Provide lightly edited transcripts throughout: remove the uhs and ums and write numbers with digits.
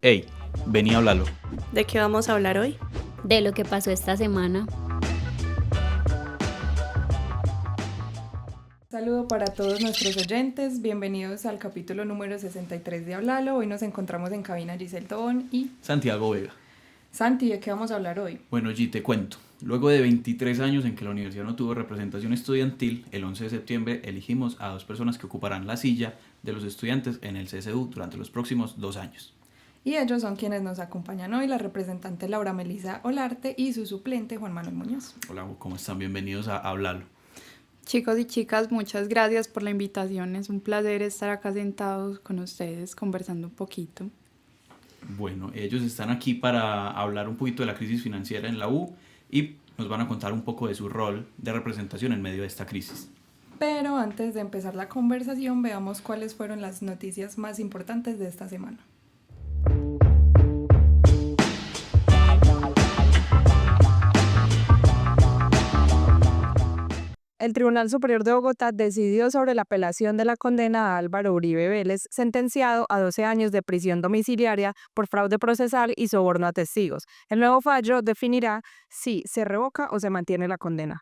Hey, vení a hablarlo. ¿De qué vamos a hablar hoy? De lo que pasó esta semana. Saludo para todos nuestros oyentes, bienvenidos al capítulo número 63 de Hablalo. Hoy nos encontramos en cabina Giselle Tobón y Santiago Vega. Santi, ¿de qué vamos a hablar hoy? Bueno, G, te cuento. Luego de 23 años en que la universidad no tuvo representación estudiantil, el 11 de septiembre elegimos a 2 personas que ocuparán la silla de los estudiantes en el CSU durante los próximos 2 años. Y ellos son quienes nos acompañan hoy, la representante Laura Melisa Olarte y su suplente Juan Manuel Muñoz. Hola, ¿cómo están? Bienvenidos a Hablarlo. Chicos y chicas, muchas gracias por la invitación. Es un placer estar acá sentados con ustedes conversando un poquito. Bueno, ellos están aquí para hablar un poquito de la crisis financiera en la U y nos van a contar un poco de su rol de representación en medio de esta crisis. Pero antes de empezar la conversación, veamos cuáles fueron las noticias más importantes de esta semana. El Tribunal Superior de Bogotá decidió sobre la apelación de la condena a Álvaro Uribe Vélez, sentenciado a 12 años de prisión domiciliaria por fraude procesal y soborno a testigos. El nuevo fallo definirá si se revoca o se mantiene la condena.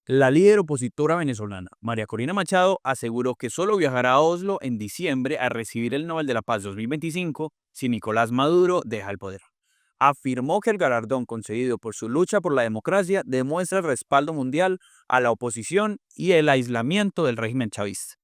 La líder opositora venezolana, María Corina Machado, aseguró que solo viajará a Oslo en diciembre a recibir el Nobel de la Paz 2025 si Nicolás Maduro deja el poder. Afirmó que el galardón concedido por su lucha por la democracia demuestra el respaldo mundial a la oposición y el aislamiento del régimen chavista.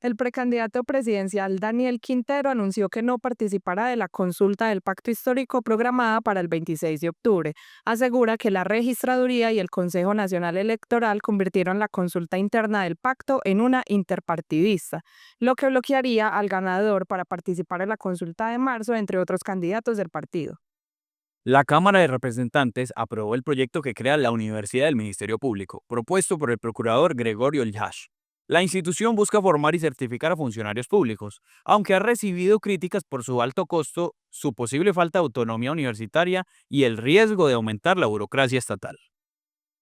El precandidato presidencial Daniel Quintero anunció que no participará de la consulta del pacto histórico programada para el 26 de octubre. Asegura que la registraduría y el Consejo Nacional Electoral convirtieron la consulta interna del pacto en una interpartidista, lo que bloquearía al ganador para participar en la consulta de marzo, entre otros candidatos del partido. La Cámara de Representantes aprobó el proyecto que crea la Universidad del Ministerio Público, propuesto por el procurador Gregorio Ljash. La institución busca formar y certificar a funcionarios públicos, aunque ha recibido críticas por su alto costo, su posible falta de autonomía universitaria y el riesgo de aumentar la burocracia estatal.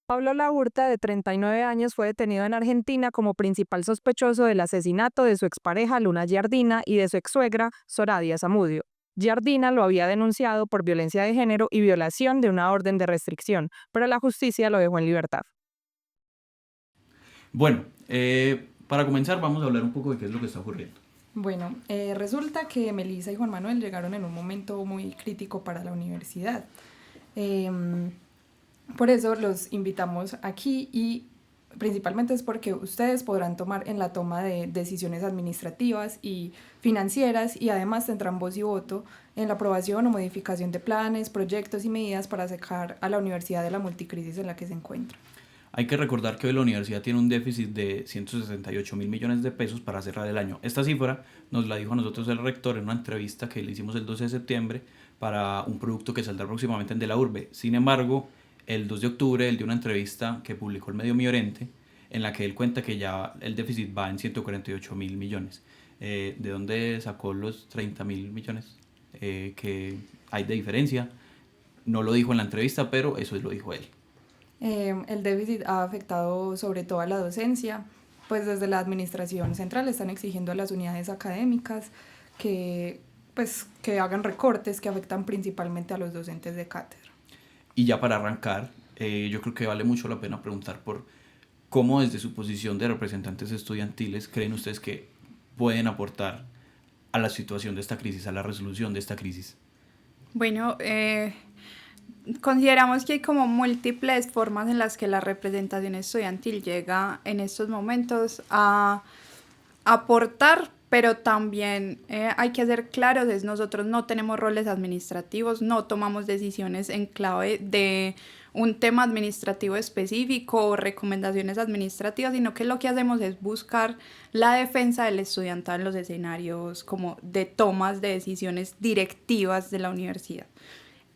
Pablo Laurta, de 39 años, fue detenido en Argentina como principal sospechoso del asesinato de su expareja Luna Giardina y de su exsuegra Zoraida Zamudio. Giardina lo había denunciado por violencia de género y violación de una orden de restricción, pero la justicia lo dejó en libertad. Bueno, para comenzar vamos a hablar un poco de qué es lo que está ocurriendo. Bueno, resulta que Melisa y Juan Manuel llegaron en un momento muy crítico para la universidad. Por eso los invitamos aquí y principalmente es porque ustedes podrán tomar en la toma de decisiones administrativas y financieras y además tendrán voz y voto en la aprobación o modificación de planes, proyectos y medidas para sacar a la universidad de la multicrisis en la que se encuentra. Hay que recordar que hoy la universidad tiene un déficit de 168.000 millones de pesos para cerrar el año. Esta cifra nos la dijo a nosotros el rector en una entrevista que le hicimos el 12 de septiembre para un producto que saldrá próximamente en De la Urbe. Sin embargo, el 2 de octubre él dio una entrevista que publicó el medio Mi Oriente en la que él cuenta que ya el déficit va en 148.000 millones. ¿De dónde sacó los 30.000 millones que hay de diferencia? No lo dijo en la entrevista, pero eso lo dijo él. El déficit ha afectado sobre todo a la docencia, pues desde la administración central están exigiendo a las unidades académicas que hagan recortes que afectan principalmente a los docentes de cátedra. Y ya para arrancar, yo creo que vale mucho la pena preguntar por cómo desde su posición de representantes estudiantiles creen ustedes que pueden aportar a la situación de esta crisis, a la resolución de esta crisis. Bueno, consideramos que hay como múltiples formas en las que la representación estudiantil llega en estos momentos a aportar, pero también hay que ser claros, nosotros no tenemos roles administrativos, no tomamos decisiones en clave de un tema administrativo específico o recomendaciones administrativas, sino que lo que hacemos es buscar la defensa del estudiantado en los escenarios como de tomas de decisiones directivas de la universidad.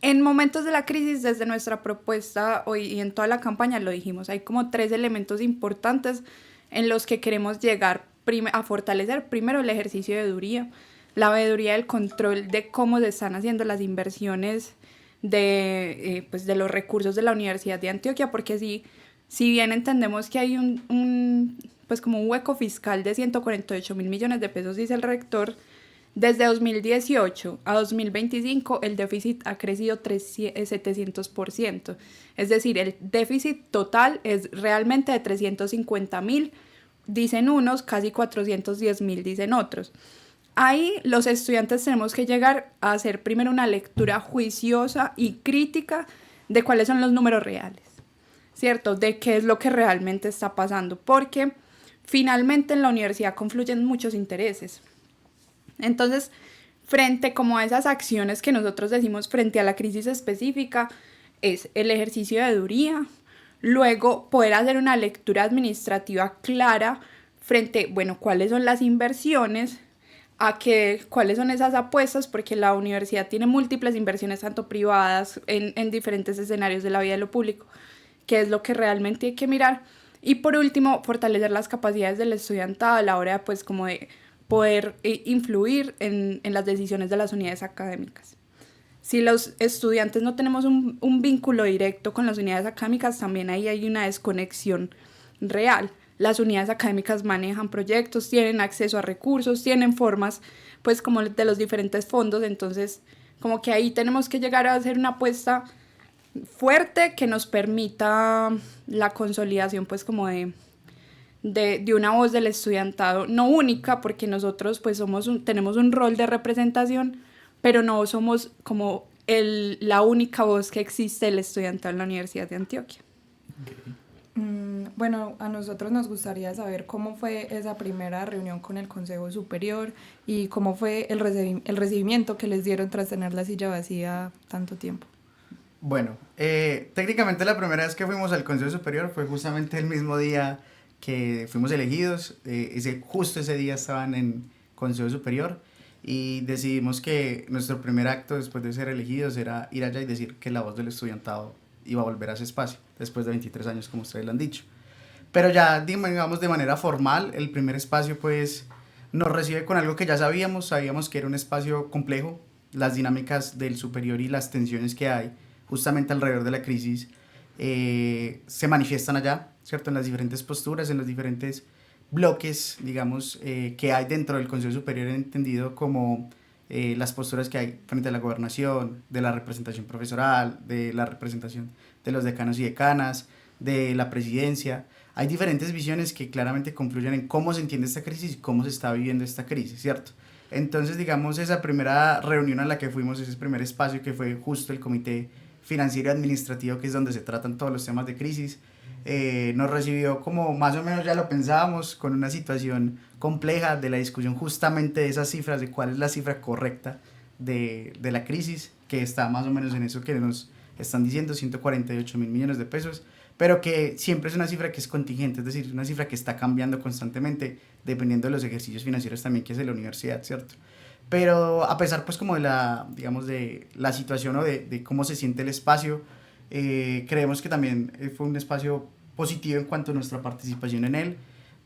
En momentos de la crisis, desde nuestra propuesta hoy y en toda la campaña lo dijimos, hay como 3 elementos importantes en los que queremos llegar a fortalecer. Primero, el ejercicio de veeduría, la veeduría del control de cómo se están haciendo las inversiones de los recursos de la Universidad de Antioquia, porque si bien entendemos que hay un hueco fiscal de 148.000 millones de pesos, dice el rector, Desde 2018 a 2025 el déficit ha crecido 700%. Es decir, el déficit total es realmente de 350.000, dicen unos, casi 410.000, dicen otros. Ahí los estudiantes tenemos que llegar a hacer primero una lectura juiciosa y crítica de cuáles son los números reales, ¿cierto? De qué es lo que realmente está pasando, porque finalmente en la universidad confluyen muchos intereses. Entonces, frente como a esas acciones que nosotros decimos frente a la crisis específica, es el ejercicio de duría, luego poder hacer una lectura administrativa clara frente, bueno, cuáles son las inversiones, cuáles son esas apuestas, porque la universidad tiene múltiples inversiones, tanto privadas, en diferentes escenarios de la vida de lo público, que es lo que realmente hay que mirar. Y por último, fortalecer las capacidades del estudiantado a la hora pues como de poder influir en las decisiones de las unidades académicas. Si los estudiantes no tenemos un vínculo directo con las unidades académicas, también ahí hay una desconexión real. Las unidades académicas manejan proyectos, tienen acceso a recursos, tienen formas pues como de los diferentes fondos, entonces como que ahí tenemos que llegar a hacer una apuesta fuerte que nos permita la consolidación pues como de una voz del estudiantado, no única, porque nosotros pues tenemos un rol de representación, pero no somos como la única voz que existe del estudiantado en la Universidad de Antioquia. Bueno, a nosotros nos gustaría saber cómo fue esa primera reunión con el Consejo Superior y cómo fue el recibimiento que les dieron tras tener la silla vacía tanto tiempo. Bueno, técnicamente la primera vez que fuimos al Consejo Superior fue justamente el mismo día que fuimos elegidos. Justo ese día estaban en Consejo Superior y decidimos que nuestro primer acto después de ser elegidos era ir allá y decir que la voz del estudiantado iba a volver a ese espacio después de 23 años, como ustedes lo han dicho. Pero ya, digamos, de manera formal, el primer espacio pues nos recibe con algo que ya sabíamos que era un espacio complejo. Las dinámicas del superior y las tensiones que hay justamente alrededor de la crisis se manifiestan allá, ¿cierto? En las diferentes posturas, en los diferentes bloques, digamos, que hay dentro del Consejo Superior, entendido como las posturas que hay frente a la gobernación, de la representación profesoral, de la representación de los decanos y decanas, de la presidencia. Hay diferentes visiones que claramente confluyen en cómo se entiende esta crisis y cómo se está viviendo esta crisis, ¿cierto? Entonces, digamos, esa primera reunión a la que fuimos, ese primer espacio que fue justo el Comité Financiero y Administrativo, que es donde se tratan todos los temas de crisis, nos recibió como más o menos ya lo pensábamos, con una situación compleja de la discusión justamente de esas cifras, de cuál es la cifra correcta de la crisis, que está más o menos en eso que nos están diciendo, 148.000 millones de pesos, pero que siempre es una cifra que es contingente, es decir, una cifra que está cambiando constantemente dependiendo de los ejercicios financieros también que hace la universidad, ¿cierto? Pero a pesar pues como de la, digamos, de la situación o de cómo se siente el espacio, creemos que también fue un espacio positivo en cuanto a nuestra participación en él,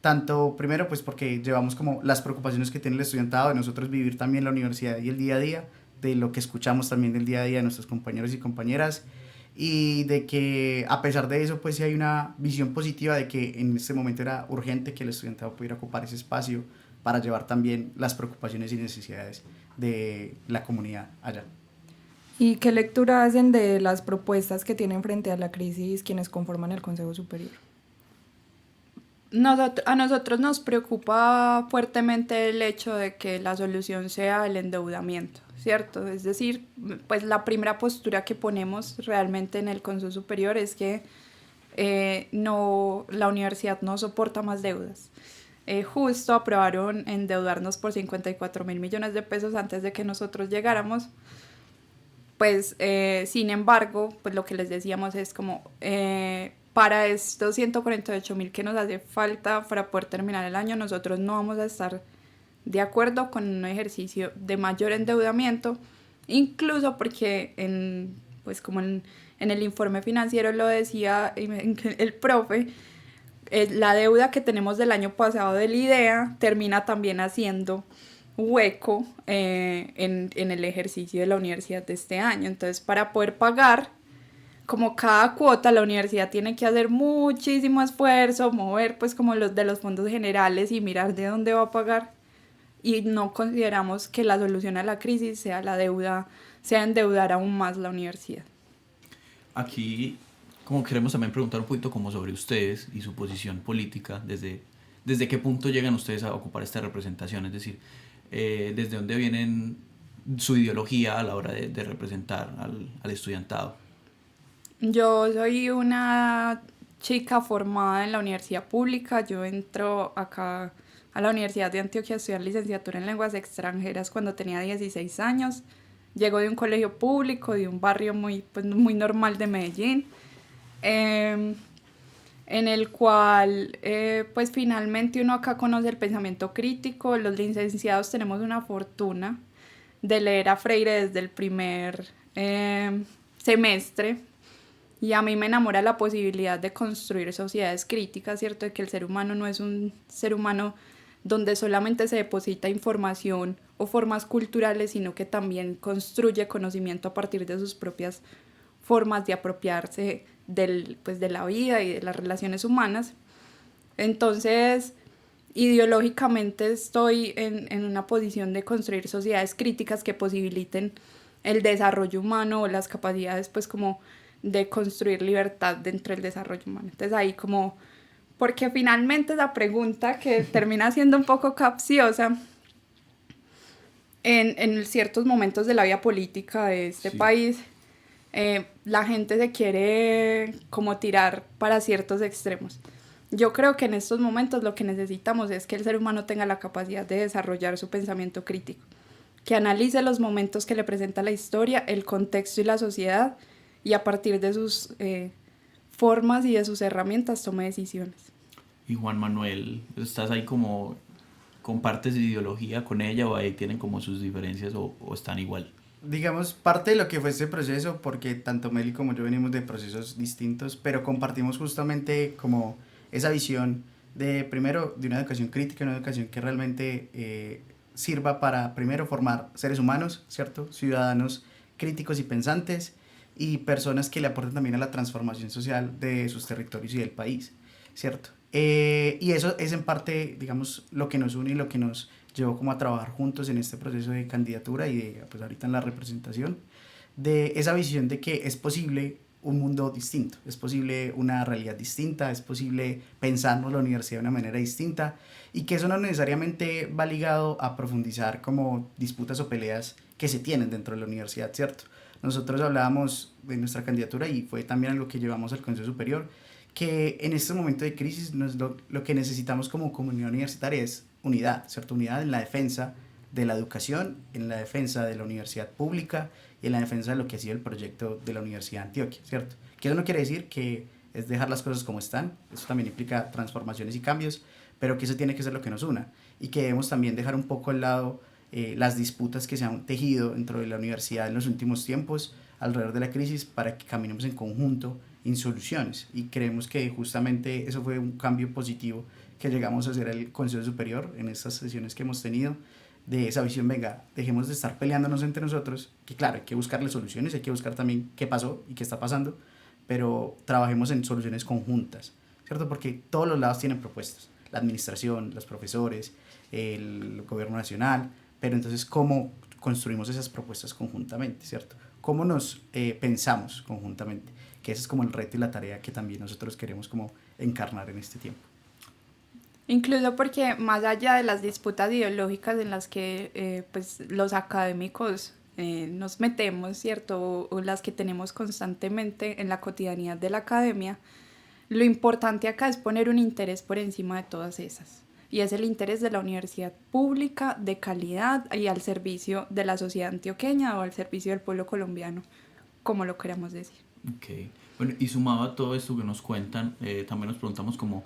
tanto primero pues porque llevamos como las preocupaciones que tiene el estudiantado, de nosotros vivir también la universidad y el día a día, de lo que escuchamos también del día a día de nuestros compañeros y compañeras, y de que a pesar de eso pues sí hay una visión positiva de que en este momento era urgente que el estudiantado pudiera ocupar ese espacio para llevar también las preocupaciones y necesidades de la comunidad allá. ¿Y qué lectura hacen de las propuestas que tienen frente a la crisis quienes conforman el Consejo Superior? A nosotros nos preocupa fuertemente el hecho de que la solución sea el endeudamiento, ¿cierto? Es decir, pues la primera postura que ponemos realmente en el Consejo Superior es que la universidad no soporta más deudas. Justo aprobaron endeudarnos por 54.000 millones de pesos antes de que nosotros llegáramos. Pues, sin embargo, pues lo que les decíamos es como, para estos 148.000 que nos hace falta para poder terminar el año, nosotros no vamos a estar de acuerdo con un ejercicio de mayor endeudamiento, incluso porque pues como en el informe financiero lo decía el profe, la deuda que tenemos del año pasado del IDEA termina también haciendo hueco en el ejercicio de la universidad de este año. Entonces, para poder pagar como cada cuota, la universidad tiene que hacer muchísimo esfuerzo, mover pues como los de los fondos generales y mirar de dónde va a pagar y no consideramos que la solución a la crisis sea la deuda, sea endeudar aún más la universidad. Aquí, como queremos también preguntar un poquito como sobre ustedes y su posición política, desde qué punto llegan ustedes a ocupar esta representación, es decir, desde dónde vienen su ideología a la hora de representar al estudiantado. Yo soy una chica formada en la universidad pública. Yo entro acá a la Universidad de Antioquia a estudiar licenciatura en lenguas extranjeras cuando tenía 16 años. Llego de un colegio público, de un barrio muy normal de Medellín, en el cual pues finalmente uno acá conoce el pensamiento crítico. Los licenciados tenemos una fortuna de leer a Freire desde el primer semestre. Y a mí me enamora la posibilidad de construir sociedades críticas, ¿cierto? De que el ser humano no es un ser humano donde solamente se deposita información o formas culturales, sino que también construye conocimiento a partir de sus propias formas de apropiarse de la vida y de las relaciones humanas. Entonces, ideológicamente estoy en una posición de construir sociedades críticas que posibiliten el desarrollo humano o las capacidades pues como de construir libertad dentro del desarrollo humano. Entonces ahí como, porque finalmente la pregunta que termina siendo un poco capciosa en ciertos momentos de la vida política de este país, la gente se quiere como tirar para ciertos extremos. Yo creo que en estos momentos lo que necesitamos es que el ser humano tenga la capacidad de desarrollar su pensamiento crítico, que analice los momentos que le presenta la historia, el contexto y la sociedad, y a partir de sus formas y de sus herramientas tome decisiones. Y Juan Manuel, ¿estás ahí como, compartes ideología con ella o ahí tienen como sus diferencias o están igual? Digamos, parte de lo que fue este proceso, porque tanto Meli como yo venimos de procesos distintos, pero compartimos justamente como esa visión de, primero, de una educación crítica, una educación que realmente sirva para, primero, formar seres humanos, ¿cierto? Ciudadanos críticos y pensantes, y personas que le aporten también a la transformación social de sus territorios y del país, ¿cierto? Y eso es en parte, digamos, lo que nos une y lo que nos llevó como a trabajar juntos en este proceso de candidatura y de, pues ahorita en la representación, de esa visión de que es posible un mundo distinto, es posible una realidad distinta, es posible pensarnos la universidad de una manera distinta, y que eso no necesariamente va ligado a profundizar como disputas o peleas que se tienen dentro de la universidad, ¿cierto? Nosotros hablábamos de nuestra candidatura y fue también algo que llevamos al Consejo Superior, que en este momento de crisis lo que necesitamos como comunidad universitaria es unidad, ¿cierto? Unidad en la defensa de la educación, en la defensa de la universidad pública y en la defensa de lo que ha sido el proyecto de la Universidad de Antioquia, ¿cierto? Que eso no quiere decir que es dejar las cosas como están, eso también implica transformaciones y cambios, pero que eso tiene que ser lo que nos una y que debemos también dejar un poco al lado las disputas que se han tejido dentro de la universidad en los últimos tiempos alrededor de la crisis para que caminemos en conjunto en soluciones, y creemos que justamente eso fue un cambio positivo que llegamos a hacer el Consejo Superior en estas sesiones que hemos tenido, de esa visión, venga, dejemos de estar peleándonos entre nosotros, que claro, hay que buscarle soluciones, hay que buscar también qué pasó y qué está pasando, pero trabajemos en soluciones conjuntas, ¿cierto? Porque todos los lados tienen propuestas, la administración, los profesores, el gobierno nacional, pero entonces, ¿cómo construimos esas propuestas conjuntamente, ¿cierto? ¿Cómo nos pensamos conjuntamente? Que ese es como el reto y la tarea que también nosotros queremos como encarnar en este tiempo. Incluso porque más allá de las disputas ideológicas en las que pues los académicos nos metemos, ¿cierto? O las que tenemos constantemente en la cotidianidad de la academia, lo importante acá es poner un interés por encima de todas esas. Y es el interés de la universidad pública, de calidad y al servicio de la sociedad antioqueña o al servicio del pueblo colombiano, como lo queramos decir. Ok. Bueno, y sumado a todo esto que nos cuentan, también nos preguntamos como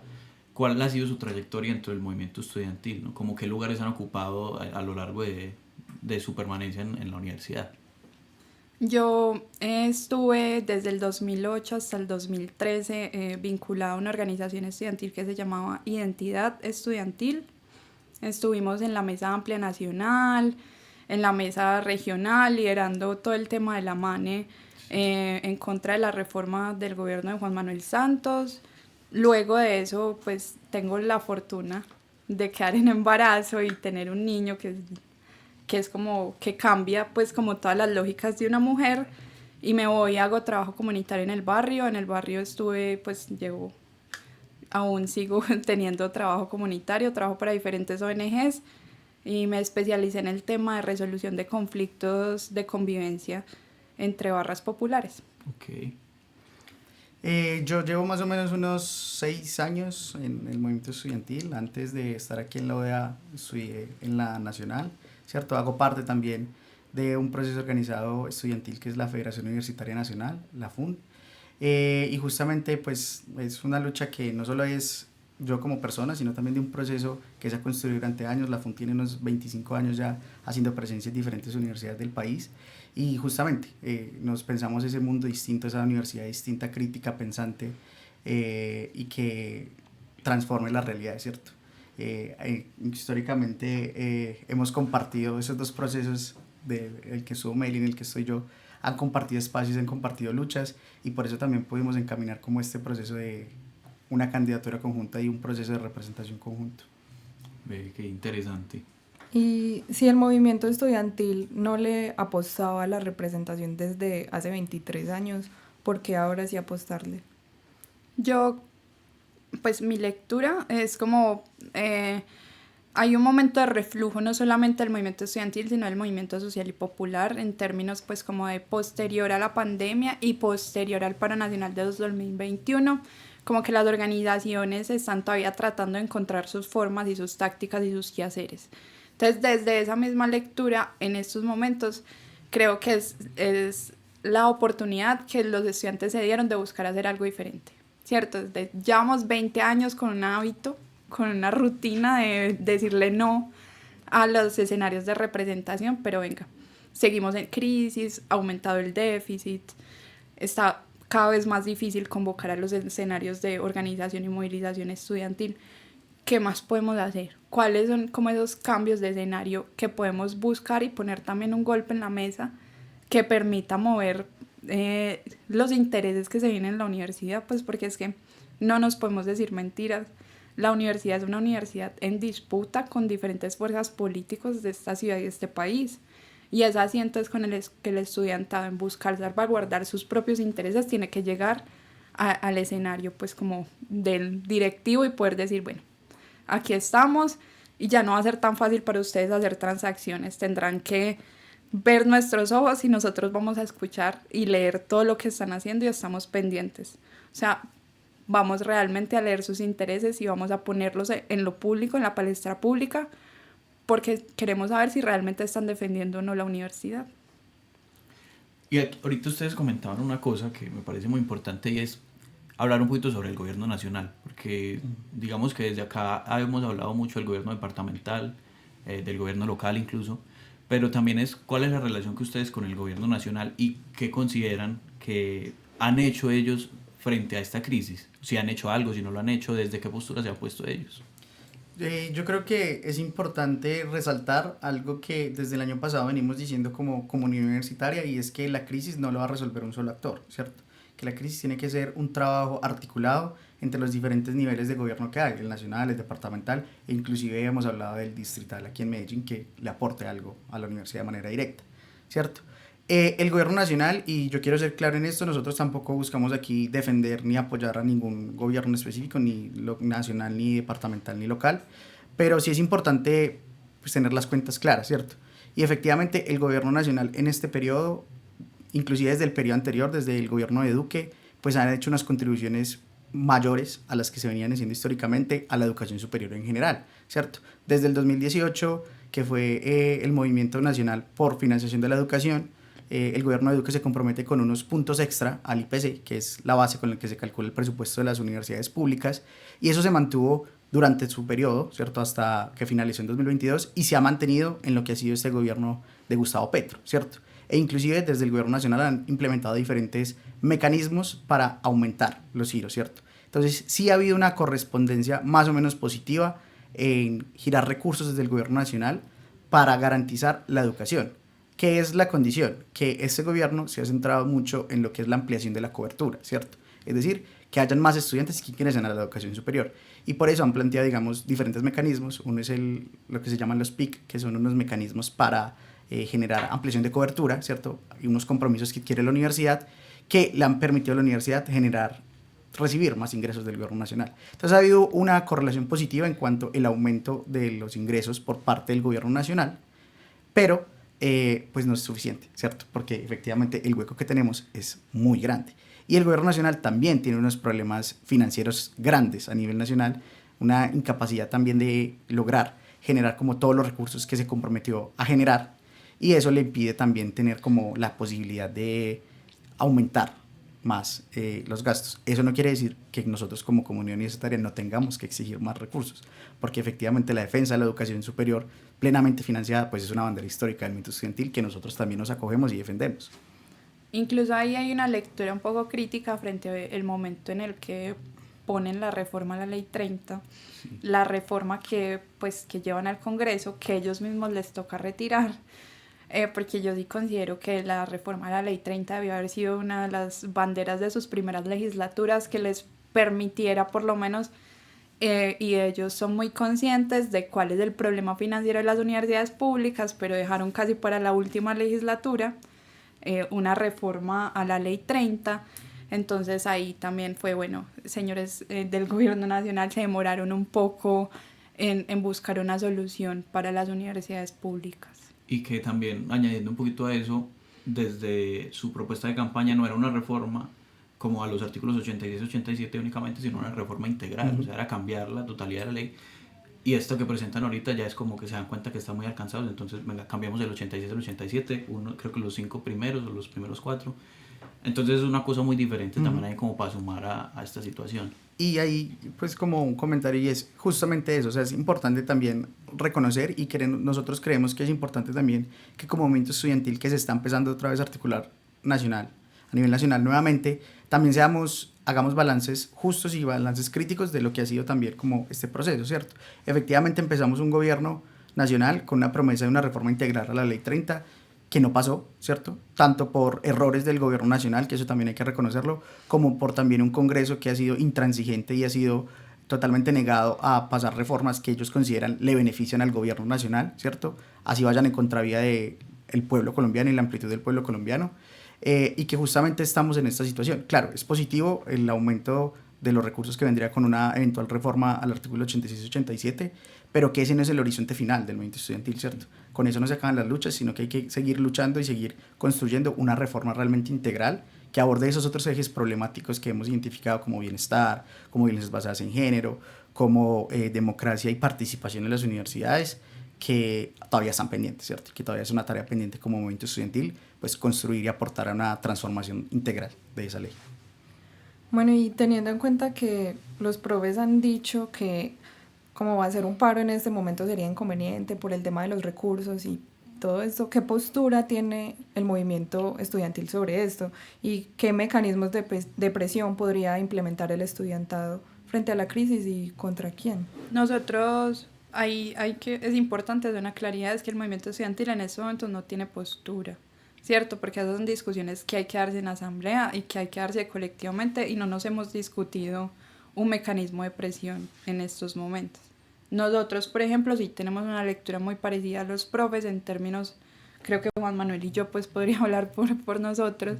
cuál ha sido su trayectoria dentro del movimiento estudiantil, ¿no? Como qué lugares han ocupado a lo largo de su permanencia en la universidad. Yo estuve desde el 2008 hasta el 2013 vinculada a una organización estudiantil que se llamaba Identidad Estudiantil. Estuvimos en la mesa amplia nacional, en la mesa regional, liderando todo el tema de la MANE en contra de la reforma del gobierno de Juan Manuel Santos. Luego de eso, pues tengo la fortuna de quedar en embarazo y tener un niño que es como que cambia pues como todas las lógicas de una mujer, y me voy, hago trabajo comunitario en el barrio estuve, pues aún sigo teniendo trabajo comunitario, trabajo para diferentes ONGs y me especialicé en el tema de resolución de conflictos de convivencia entre barras populares. Ok. Yo llevo más o menos unos 6 años en el movimiento estudiantil. Antes de estar aquí en la OEA, estudié en la Nacional, ¿cierto? Hago parte también de un proceso organizado estudiantil que es la Federación Universitaria Nacional, la FUN. Y justamente pues es una lucha que no solo es yo como persona, sino también de un proceso que se ha construido durante años. La FUN tiene unos 25 años ya haciendo presencia en diferentes universidades del país, y justamente nos pensamos ese mundo distinto, esa universidad distinta, crítica, pensante, y que transforme la realidad, ¿cierto? Históricamente hemos compartido esos dos procesos, el que estuvo Meli y el que estoy yo, han compartido espacios, han compartido luchas, y por eso también pudimos encaminar como este proceso de una candidatura conjunta y un proceso de representación conjunto. Ve, qué interesante. Y si el movimiento estudiantil no le apostaba a la representación desde hace 23 años, ¿por qué ahora sí apostarle? Yo, pues mi lectura es como, hay un momento de reflujo no solamente del movimiento estudiantil, sino del movimiento social y popular, en términos pues como de posterior a la pandemia y posterior al paro nacional de 2021, como que las organizaciones están todavía tratando de encontrar sus formas y sus tácticas y sus quehaceres. Entonces, desde esa misma lectura, en estos momentos, creo que es la oportunidad que los estudiantes se dieron de buscar hacer algo diferente, ¿cierto? Llevamos 20 años con un hábito, con una rutina de decirle no a los escenarios de representación, pero venga, seguimos en crisis, ha aumentado el déficit, está cada vez más difícil convocar a los escenarios de organización y movilización estudiantil. ¿Qué más podemos hacer? ¿Cuáles son como esos cambios de escenario que podemos buscar y poner también un golpe en la mesa que permita mover los intereses que se vienen en la universidad? Pues porque es que no nos podemos decir mentiras. La universidad es una universidad en disputa con diferentes fuerzas políticas de esta ciudad y de este país. Y es así entonces con que el estudiantado, en buscar salvaguardar sus propios intereses, tiene que llegar al escenario pues como del directivo y poder decir, bueno, aquí estamos y ya no va a ser tan fácil para ustedes hacer transacciones, tendrán que ver nuestros ojos y nosotros vamos a escuchar y leer todo lo que están haciendo y estamos pendientes. O sea, vamos realmente a leer sus intereses y vamos a ponerlos en lo público, en la palestra pública, porque queremos saber si realmente están defendiendo o no la universidad. Y ahorita ustedes comentaban una cosa que me parece muy importante, y es hablar un poquito sobre el gobierno nacional, porque digamos que desde acá hemos hablado mucho del gobierno departamental, del gobierno local incluso, pero también es cuál es la relación que ustedes con el gobierno nacional y qué consideran que han hecho ellos frente a esta crisis, si han hecho algo, si no lo han hecho, desde qué postura se han puesto ellos. Yo creo que es importante resaltar algo que desde el año pasado venimos diciendo como comunidad universitaria, y es que la crisis no lo va a resolver un solo actor, ¿cierto? Que la crisis tiene que ser un trabajo articulado entre los diferentes niveles de gobierno que hay, el nacional, el departamental, e inclusive hemos hablado del distrital aquí en Medellín, que le aporte algo a la universidad de manera directa, ¿cierto? El gobierno nacional, y yo quiero ser claro en esto, nosotros tampoco buscamos aquí defender ni apoyar a ningún gobierno específico, ni nacional, ni departamental, ni local, pero sí es importante pues, tener las cuentas claras, ¿cierto? Y efectivamente el gobierno nacional en este periodo, inclusive desde el periodo anterior, desde el gobierno de Duque, pues han hecho unas contribuciones mayores a las que se venían haciendo históricamente a la educación superior en general, ¿cierto? Desde el 2018, que fue el Movimiento Nacional por Financiación de la Educación, el gobierno de Duque se compromete con unos puntos extra al IPC, que es la base con la que se calcula el presupuesto de las universidades públicas, y eso se mantuvo durante su periodo, ¿cierto? Hasta que finalizó en 2022, y se ha mantenido en lo que ha sido este gobierno de Gustavo Petro, ¿cierto? E inclusive desde el gobierno nacional han implementado diferentes mecanismos para aumentar los giros, ¿cierto? Entonces sí ha habido una correspondencia más o menos positiva en girar recursos desde el gobierno nacional para garantizar la educación. ¿Qué es la condición? Que este gobierno se ha centrado mucho en lo que es la ampliación de la cobertura, ¿cierto? Es decir, que hayan más estudiantes que ingresen a la educación superior. Y por eso han planteado, digamos, diferentes mecanismos. Uno es lo que se llaman los PIC, que son unos mecanismos para generar ampliación de cobertura, ¿cierto? Y unos compromisos que quiere la universidad, que le han permitido a la universidad recibir más ingresos del gobierno nacional. Entonces ha habido una correlación positiva en cuanto al aumento de los ingresos por parte del gobierno nacional, pero pues no es suficiente, ¿cierto? Porque efectivamente el hueco que tenemos es muy grande. Y el gobierno nacional también tiene unos problemas financieros grandes a nivel nacional, una incapacidad también de lograr generar como todos los recursos que se comprometió a generar, y eso le impide también tener como la posibilidad de aumentar más los gastos. Eso no quiere decir que nosotros como comunidad universitaria no tengamos que exigir más recursos, porque efectivamente la defensa de la educación superior plenamente financiada pues es una bandera histórica del movimiento estudiantil que nosotros también nos acogemos y defendemos. Incluso ahí hay una lectura un poco crítica frente al momento en el que ponen la reforma a la Ley 30, sí. La reforma que llevan al Congreso, que ellos mismos les toca retirar, porque yo sí considero que la reforma a la Ley 30 debió haber sido una de las banderas de sus primeras legislaturas que les permitiera por lo menos, y ellos son muy conscientes de cuál es el problema financiero de las universidades públicas, pero dejaron casi para la última legislatura una reforma a la Ley 30. Entonces ahí también fue, bueno, señores del gobierno nacional se demoraron un poco en buscar una solución para las universidades públicas. Y que también, añadiendo un poquito a eso, desde su propuesta de campaña no era una reforma como a los artículos 86 y 87 únicamente, sino una reforma integral, o sea, era cambiar la totalidad de la ley. Y esto que presentan ahorita ya es como que se dan cuenta que están muy alcanzados, entonces venga, cambiamos el 86 al 87, creo que los 5 primeros o los primeros 4. Entonces es una cosa muy diferente también ahí como para sumar a esta situación. Y ahí pues como un comentario, y es justamente eso, o sea, es importante también reconocer y nosotros creemos que es importante también que como movimiento estudiantil que se está empezando otra vez a articular a nivel nacional nuevamente, también hagamos balances justos y balances críticos de lo que ha sido también como este proceso, ¿cierto? Efectivamente empezamos un gobierno nacional con una promesa de una reforma integral a la Ley 30, que no pasó, ¿cierto? Tanto por errores del gobierno nacional, que eso también hay que reconocerlo, como por también un Congreso que ha sido intransigente y ha sido totalmente negado a pasar reformas que ellos consideran le benefician al gobierno nacional, ¿cierto? Así vayan en contravía del pueblo colombiano y la amplitud del pueblo colombiano, y que justamente estamos en esta situación. Claro, es positivo el aumento de los recursos que vendría con una eventual reforma al artículo 86-87, pero que ese no es el horizonte final del movimiento estudiantil, ¿cierto? Con eso no se acaban las luchas, sino que hay que seguir luchando y seguir construyendo una reforma realmente integral que aborde esos otros ejes problemáticos que hemos identificado como bienestar, como violencias basadas en género, como democracia y participación en las universidades, que todavía están pendientes, ¿cierto? Que todavía es una tarea pendiente como movimiento estudiantil, pues construir y aportar a una transformación integral de esa ley. Bueno, y teniendo en cuenta que los profes han dicho que como va a ser un paro en este momento sería inconveniente por el tema de los recursos y todo esto, ¿qué postura tiene el movimiento estudiantil sobre esto? ¿Y qué mecanismos de presión podría implementar el estudiantado frente a la crisis y contra quién? Nosotros, es importante de una claridad, es que el movimiento estudiantil en estos momentos no tiene postura, ¿cierto? Porque esas son discusiones que hay que darse en asamblea y que hay que darse colectivamente, y no nos hemos discutido un mecanismo de presión en estos momentos. Nosotros, por ejemplo, sí tenemos una lectura muy parecida a los profes en términos, creo que Juan Manuel y yo pues podría hablar por nosotros,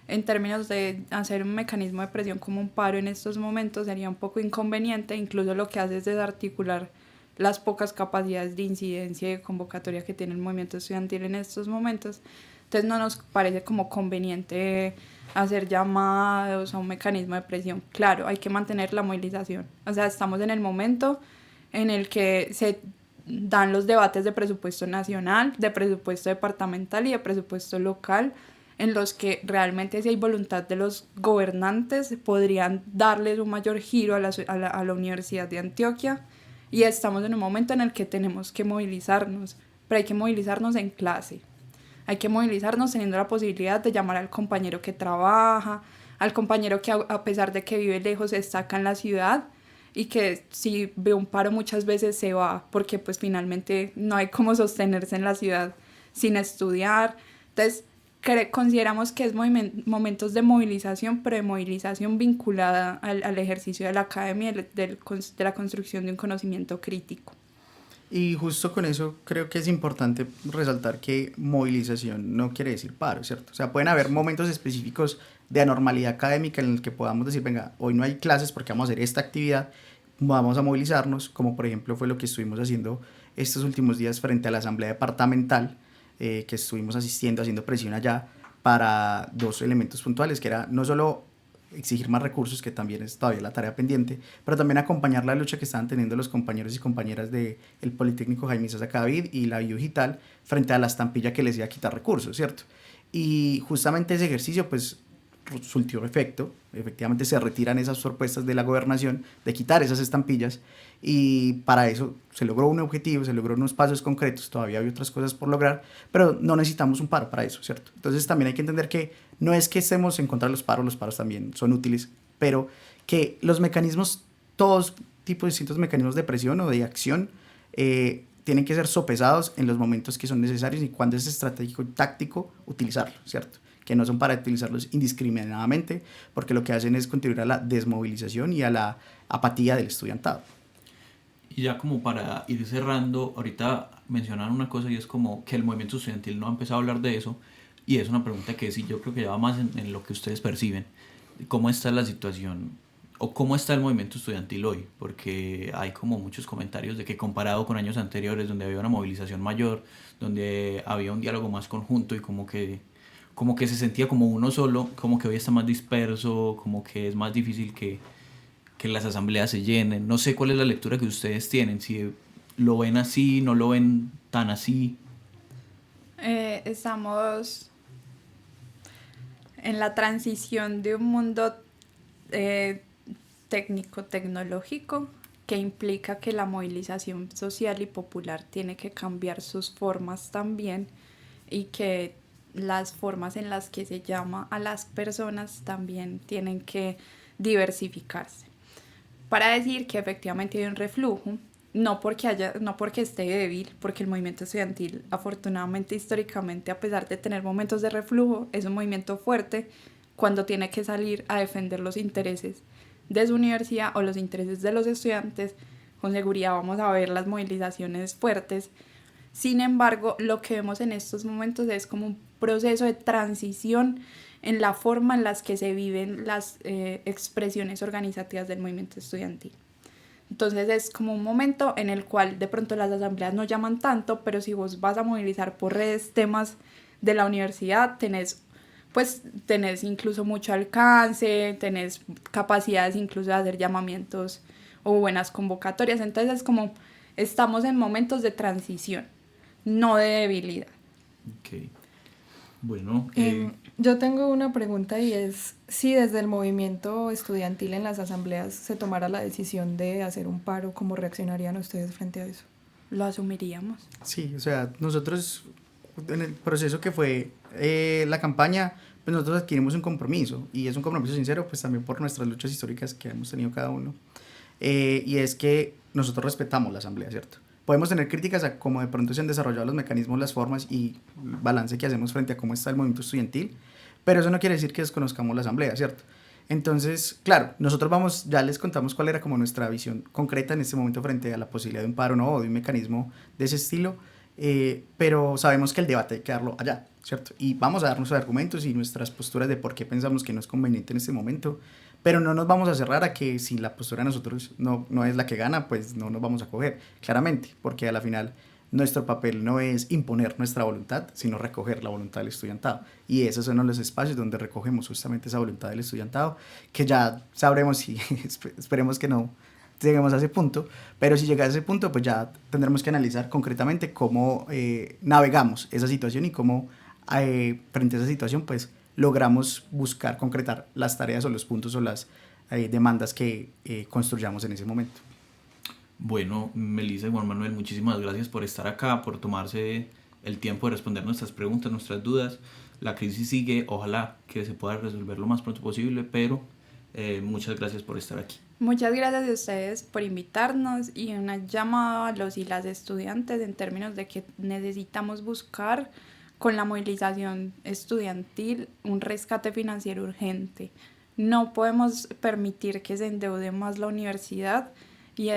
en términos de hacer un mecanismo de presión como un paro en estos momentos sería un poco inconveniente, incluso lo que hace es desarticular las pocas capacidades de incidencia y de convocatoria que tiene el movimiento estudiantil en estos momentos. Entonces no nos parece como conveniente hacer llamados a un mecanismo de presión. Claro, hay que mantener la movilización. O sea, estamos en el momento en el que se dan los debates de presupuesto nacional, de presupuesto departamental y de presupuesto local, en los que realmente, si hay voluntad de los gobernantes, podrían darles un mayor giro a la Universidad de Antioquia. Y estamos en un momento en el que tenemos que movilizarnos, pero hay que movilizarnos en clase. Hay que movilizarnos teniendo la posibilidad de llamar al compañero que trabaja, al compañero que a pesar de que vive lejos está acá en la ciudad, y que si ve un paro muchas veces se va, porque pues finalmente no hay cómo sostenerse en la ciudad sin estudiar. Entonces consideramos que es momentos de movilización, pero de movilización vinculada al ejercicio de la academia, de la construcción de un conocimiento crítico. Y justo con eso creo que es importante resaltar que movilización no quiere decir paro, ¿cierto? O sea, pueden haber momentos específicos de anormalidad académica en los que podamos decir, venga, hoy no hay clases porque vamos a hacer esta actividad, vamos a movilizarnos, como por ejemplo fue lo que estuvimos haciendo estos últimos días frente a la asamblea departamental, que estuvimos asistiendo, haciendo presión allá para dos elementos puntuales, que era no solo exigir más recursos, que también es todavía la tarea pendiente, pero también acompañar la lucha que estaban teniendo los compañeros y compañeras del Politécnico Jaime Sasa David y la Digital frente a la estampilla que les iba a quitar recursos, ¿cierto? Y justamente ese ejercicio pues surtió efecto, efectivamente se retiran esas propuestas de la gobernación de quitar esas estampillas y para eso se logró un objetivo, se logró unos pasos concretos, todavía hay otras cosas por lograr, pero no necesitamos un paro para eso, ¿cierto? Entonces también hay que entender que no es que estemos en contra de los paros también son útiles, pero que los mecanismos, todos tipos de distintos mecanismos de presión o de acción tienen que ser sopesados en los momentos que son necesarios y cuando es estratégico y táctico utilizarlo, ¿cierto? Que no son para utilizarlos indiscriminadamente, porque lo que hacen es contribuir a la desmovilización y a la apatía del estudiantado. Y ya como para ir cerrando, ahorita mencionaron una cosa y es como que el movimiento estudiantil no ha empezado a hablar de eso, y es una pregunta que sí yo creo que ya va más en lo que ustedes perciben. ¿Cómo está la situación o cómo está el movimiento estudiantil hoy? Porque hay como muchos comentarios de que comparado con años anteriores donde había una movilización mayor, donde había un diálogo más conjunto y como que se sentía como uno solo, como que hoy está más disperso, como que es más difícil que las asambleas se llenen. No sé cuál es la lectura que ustedes tienen, si lo ven así, no lo ven tan así. Estamos en la transición de un mundo técnico-tecnológico que implica que la movilización social y popular tiene que cambiar sus formas también y que las formas en las que se llama a las personas también tienen que diversificarse. Para decir que efectivamente hay un reflujo, no porque esté débil, porque el movimiento estudiantil, afortunadamente, históricamente, a pesar de tener momentos de reflujo, es un movimiento fuerte cuando tiene que salir a defender los intereses de su universidad o los intereses de los estudiantes. Con seguridad vamos a ver las movilizaciones fuertes. Sin embargo, lo que vemos en estos momentos es como un proceso de transición en la forma en las que se viven las expresiones organizativas del movimiento estudiantil. Entonces es como un momento en el cual de pronto las asambleas no llaman tanto, pero si vos vas a movilizar por redes temas de la universidad, tenés incluso mucho alcance, tenés capacidades incluso de hacer llamamientos o buenas convocatorias. Entonces es como estamos en momentos de transición, no de debilidad. Okay. Bueno, yo tengo una pregunta y es si desde el movimiento estudiantil en las asambleas se tomara la decisión de hacer un paro, ¿cómo reaccionarían ustedes frente a eso? Lo asumiríamos. Sí, o sea, nosotros en el proceso que fue la campaña, pues nosotros adquirimos un compromiso y es un compromiso sincero, pues también por nuestras luchas históricas que hemos tenido cada uno, y es que nosotros respetamos la asamblea, ¿cierto? Podemos tener críticas a cómo de pronto se han desarrollado los mecanismos, las formas y el balance que hacemos frente a cómo está el movimiento estudiantil, pero eso no quiere decir que desconozcamos la asamblea, ¿cierto? Entonces, claro, nosotros ya les contamos cuál era como nuestra visión concreta en este momento frente a la posibilidad de un paro, ¿no? O de un mecanismo de ese estilo, pero sabemos que el debate hay que darlo allá, ¿cierto? Y vamos a dar nuestros argumentos y nuestras posturas de por qué pensamos que no es conveniente en este momento, pero no nos vamos a cerrar a que si la postura de nosotros no es la que gana, pues no nos vamos a coger, claramente, porque a la final nuestro papel no es imponer nuestra voluntad, sino recoger la voluntad del estudiantado, y esos son los espacios donde recogemos justamente esa voluntad del estudiantado, que ya sabremos y esperemos que no lleguemos a ese punto, pero si llega a ese punto, pues ya tendremos que analizar concretamente cómo navegamos esa situación y cómo frente a esa situación, pues logramos buscar concretar las tareas o los puntos o las demandas que construyamos en ese momento. Bueno, Melissa y Juan Manuel, muchísimas gracias por estar acá, por tomarse el tiempo de responder nuestras preguntas, nuestras dudas. La crisis sigue, ojalá que se pueda resolver lo más pronto posible, pero muchas gracias por estar aquí. Muchas gracias a ustedes por invitarnos y una llamada a los y las estudiantes en términos de que necesitamos buscar con la movilización estudiantil un rescate financiero urgente. No podemos permitir que se endeude más la universidad y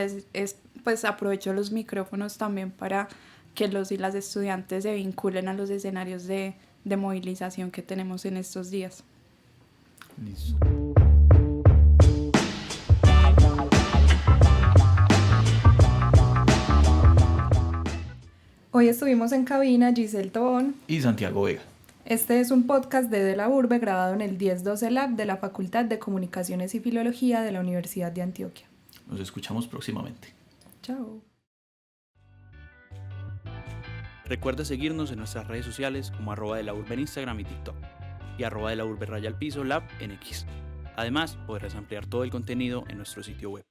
pues aprovecho los micrófonos también para que los y las estudiantes se vinculen a los escenarios de movilización que tenemos en estos días. Listo. Hoy estuvimos en cabina Giselle Tobón Y Santiago Vega. Este es un podcast de la Urbe grabado en el 1012 Lab de la Facultad de Comunicaciones y Filología de la Universidad de Antioquia. Nos escuchamos próximamente. Chao. Recuerda seguirnos en nuestras redes sociales como @delaurbe en Instagram y TikTok y @delaurbe_lab en X. Además, podrás ampliar todo el contenido en nuestro sitio web.